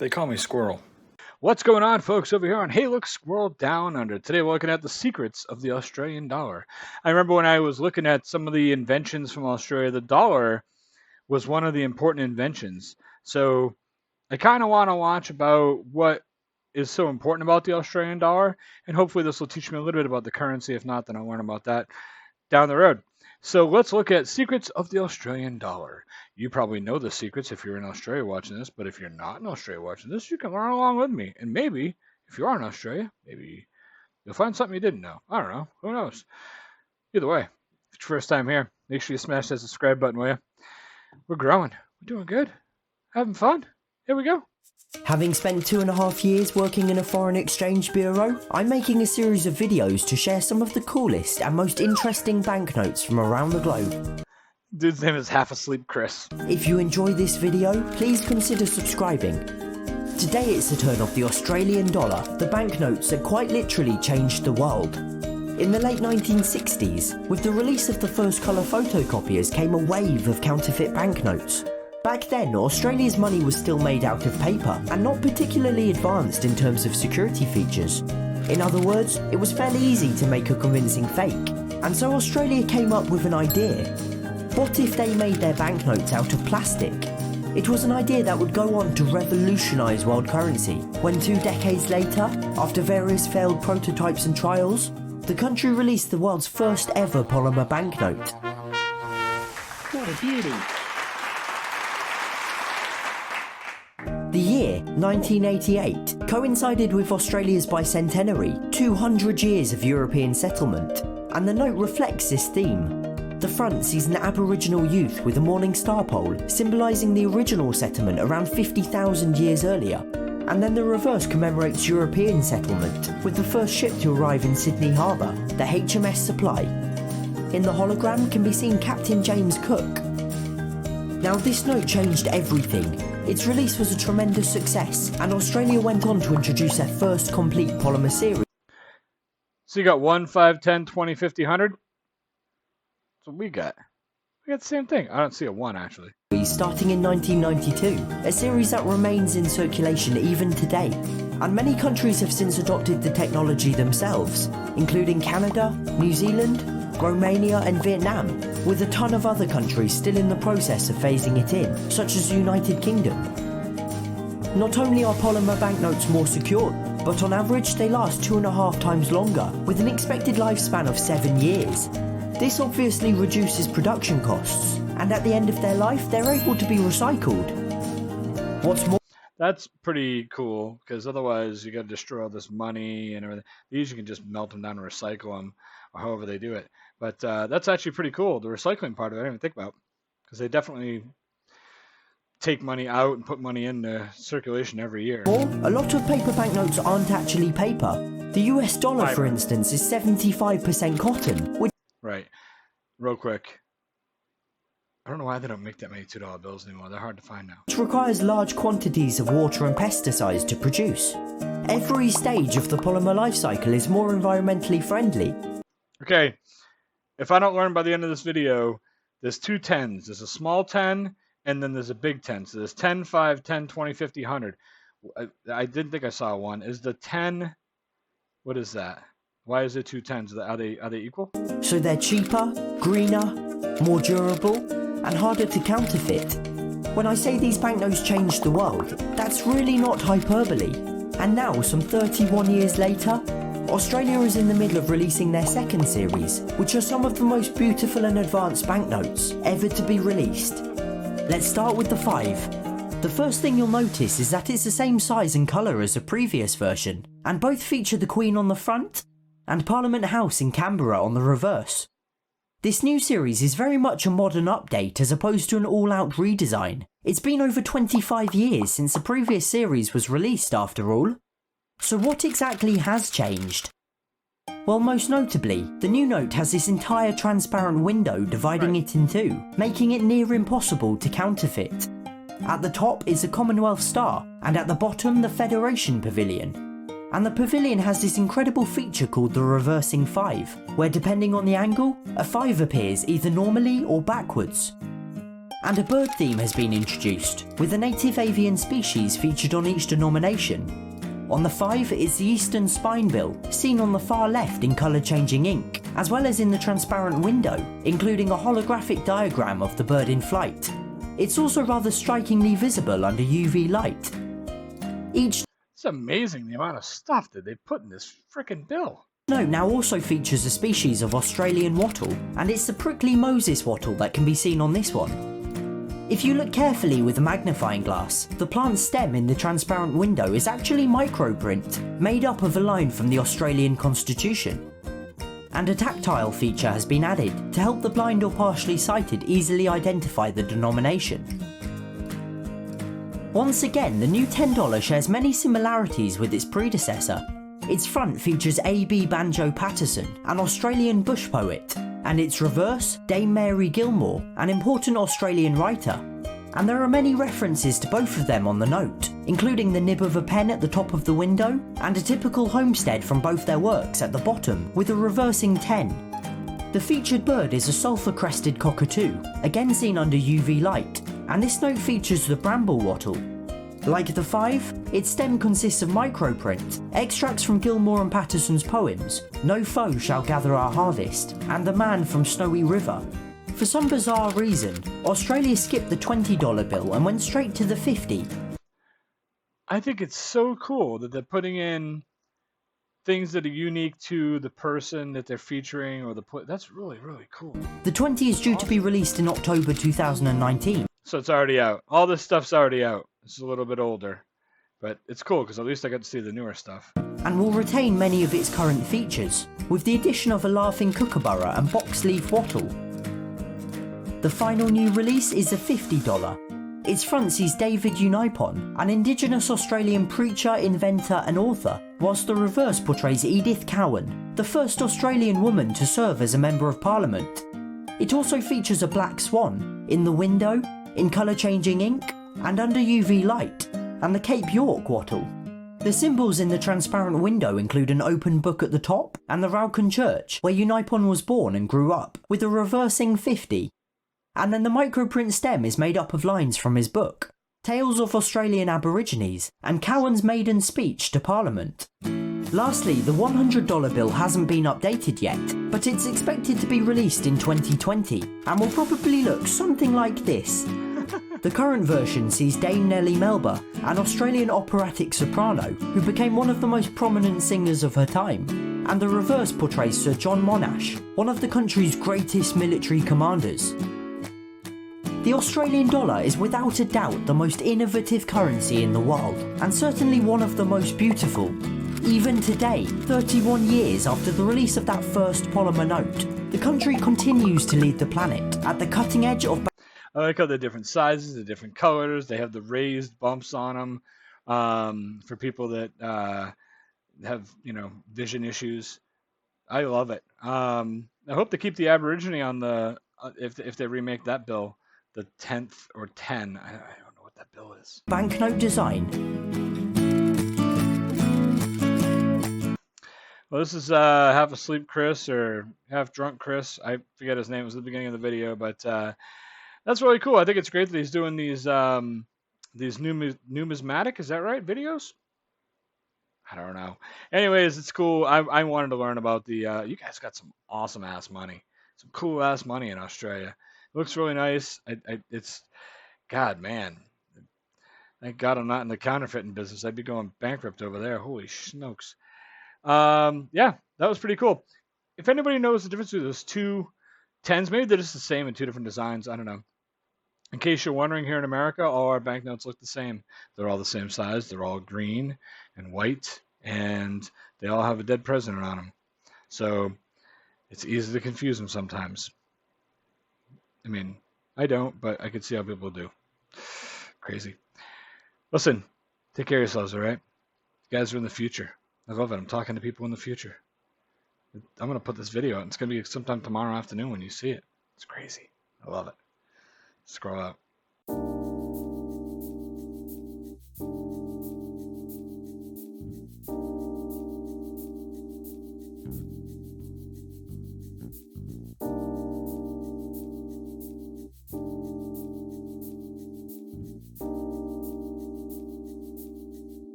They call me Squirrel. What's going on, folks, over here on Hey Look Squirrel Down Under? Today we're looking at the secrets of the Australian dollar. I remember when I was looking at some of the inventions from Australia, the dollar was one of the important inventions. So I kind of want to watch about what is so important about the Australian dollar, and hopefully this will teach me a little bit about the currency. If not, then I'll learn about that down the road. So let's look at secrets of the Australian dollar. You probably know the secrets if you're in Australia watching this, but if you're not in Australia watching this, you can learn along with me. And maybe, if you are in Australia, maybe you'll find something you didn't know. I don't know. Who knows? Either way, if it's your first time here, make sure you smash that subscribe button, will you? We're growing. We're doing good. Having fun. Here we go. Having spent 2.5 years working in a foreign exchange bureau, I'm making a series of videos to share some of the coolest and most interesting banknotes from around the globe. Dude's name is Half Asleep Chris. If you enjoy this video, please consider subscribing. Today it's the turn of the Australian dollar, the banknotes that quite literally changed the world. In the late 1960s, with the release of the first colour photocopiers came a wave of counterfeit banknotes. Back then, Australia's money was still made out of paper and not particularly advanced in terms of security features. In other words, it was fairly easy to make a convincing fake. And so Australia came up with an idea. What if they made their banknotes out of plastic? It was an idea that would go on to revolutionise world currency, when 2 decades later, after various failed prototypes and trials, the country released the world's first ever polymer banknote. What a beauty. The year, 1988, coincided with Australia's bicentenary, 200 years of European settlement, and the note reflects this theme. The front sees an Aboriginal youth with a morning star pole, symbolising the original settlement around 50,000 years earlier, and then the reverse commemorates European settlement, with the first ship to arrive in Sydney Harbour, the HMS Supply. In the hologram can be seen Captain James Cook. Now this note changed everything. Its release was a tremendous success, and Australia went on to introduce their first complete polymer series. So you got 1, 5, 10, 20, 50, 100? That's what we got. We got the same thing. I don't see a 1, actually. Starting in 1992, a series that remains in circulation even today. And many countries have since adopted the technology themselves, including Canada, New Zealand, Romania and Vietnam, with a ton of other countries still in the process of phasing it in, such as the United Kingdom. Not only are polymer banknotes more secure, but on average they last 2.5 times longer, with an expected lifespan of 7 years. This obviously reduces production costs, and at the end of their life they're able to be recycled. What's more, that's pretty cool, because otherwise you got to destroy all this money and everything. These you can just melt them down and recycle them, or however they do it. But that's actually pretty cool. The recycling part of it, I didn't even think about, because they definitely take money out and put money into circulation every year. a lot of paper banknotes aren't actually paper. The US dollar, for instance, is 75% cotton, which... Right. Real quick. I don't know why they don't make that many $2 bills anymore. They're hard to find now. Which requires large quantities of water and pesticides to produce. Every stage of the polymer life cycle is more environmentally friendly. Okay. If I don't learn by the end of this video, there's 2 10s. There's a small 10, and then there's a big 10. So there's 10, 5, 10, 20, 50, 100. I didn't think I saw one. Is the 10... What is that? Why is it 2 10s? Are they equal? So they're cheaper, greener, more durable, and harder to counterfeit. When I say these banknotes changed the world, that's really not hyperbole. And now, some 31 years later, Australia is in the middle of releasing their second series, which are some of the most beautiful and advanced banknotes ever to be released. Let's start with the 5. The first thing you'll notice is that it's the same size and colour as the previous version, and both feature the Queen on the front and Parliament House in Canberra on the reverse. This new series is very much a modern update as opposed to an all-out redesign. It's been over 25 years since the previous series was released after all. So what exactly has changed? Well, most notably, the new note has this entire transparent window dividing it in two, making it near impossible to counterfeit. At the top is the Commonwealth Star, and at the bottom the Federation Pavilion. And the pavilion has this incredible feature called the reversing 5, where depending on the angle, a 5 appears either normally or backwards. And a bird theme has been introduced, with a native avian species featured on each denomination. On the 5 is the eastern spinebill, seen on the far left in colour changing ink, as well as in the transparent window, including a holographic diagram of the bird in flight. It's also rather strikingly visible under UV light. It's amazing the amount of stuff that they put in this frickin' bill. Note now also features a species of Australian wattle, and it's the prickly Moses wattle that can be seen on this one. If you look carefully with a magnifying glass, the plant stem in the transparent window is actually microprint, made up of a line from the Australian Constitution. And a tactile feature has been added to help the blind or partially sighted easily identify the denomination. Once again, the new $10 shares many similarities with its predecessor. Its front features A.B. Banjo Patterson, an Australian bush poet, and its reverse, Dame Mary Gilmore, an important Australian writer. And there are many references to both of them on the note, including the nib of a pen at the top of the window, and a typical homestead from both their works at the bottom, with a reversing 10. The featured bird is a sulphur-crested cockatoo, again seen under UV light, and this note features the bramble wattle. Like the 5, its stem consists of microprint, extracts from Gilmore and Patterson's poems, No Foe Shall Gather Our Harvest, and The Man from Snowy River. For some bizarre reason, Australia skipped the $20 bill and went straight to the 50. I think it's so cool that they're putting in things that are unique to the person that they're featuring or that's really, really cool. The 20 is due to be released in October 2019. So it's already out. All this stuff's already out. It's a little bit older, but it's cool because at least I got to see the newer stuff. And will retain many of its current features, with the addition of a laughing kookaburra and box leaf wattle. The final new release is the $50. Its front sees David Unipon, an Indigenous Australian preacher, inventor and author, whilst the reverse portrays Edith Cowan, the first Australian woman to serve as a Member of Parliament. It also features a black swan, in the window, in colour changing ink, and under UV light, and the Cape York wattle. The symbols in the transparent window include an open book at the top, and the Raucan Church, where Unipon was born and grew up, with a reversing 50. And then the microprint stem is made up of lines from his book, Tales of Australian Aborigines, and Cowan's maiden speech to Parliament. Lastly, the $100 bill hasn't been updated yet, but it's expected to be released in 2020, and will probably look something like this. The current version sees Dame Nellie Melba, an Australian operatic soprano who became one of the most prominent singers of her time, and the reverse portrays Sir John Monash, one of the country's greatest military commanders. The Australian dollar is without a doubt the most innovative currency in the world, and certainly one of the most beautiful. Even today, 31 years after the release of that first polymer note, the country continues to lead the planet at the cutting edge of... I like how they're different sizes, the different colors. They have the raised bumps on them for people that have, vision issues. I love it. I hope they keep the Aborigine on the if they remake that bill, the 10th or 10. I don't know what that bill is. Banknote design. Well, this is half asleep Chris or half drunk Chris. I forget his name. It was at the beginning of the video, but. That's really cool. I think it's great that he's doing these numismatic, is that right, videos? I don't know. Anyways, it's cool. I wanted to learn about the, you guys got some awesome ass money. Some cool ass money in Australia. It looks really nice. It's, God, man. Thank God I'm not in the counterfeiting business. I'd be going bankrupt over there. Holy smokes. Yeah, that was pretty cool. If anybody knows the difference between those two 10s, maybe they're just the same in two different designs. I don't know. In case you're wondering, here in America, all our banknotes look the same. They're all the same size. They're all green and white, and they all have a dead president on them. So it's easy to confuse them sometimes. I mean, I don't, but I could see how people do. Crazy. Listen, take care of yourselves, all right? You guys are in the future. I love it. I'm talking to people in the future. I'm going to put this video out. It's going to be sometime tomorrow afternoon when you see it. It's crazy. I love it. Scroll out.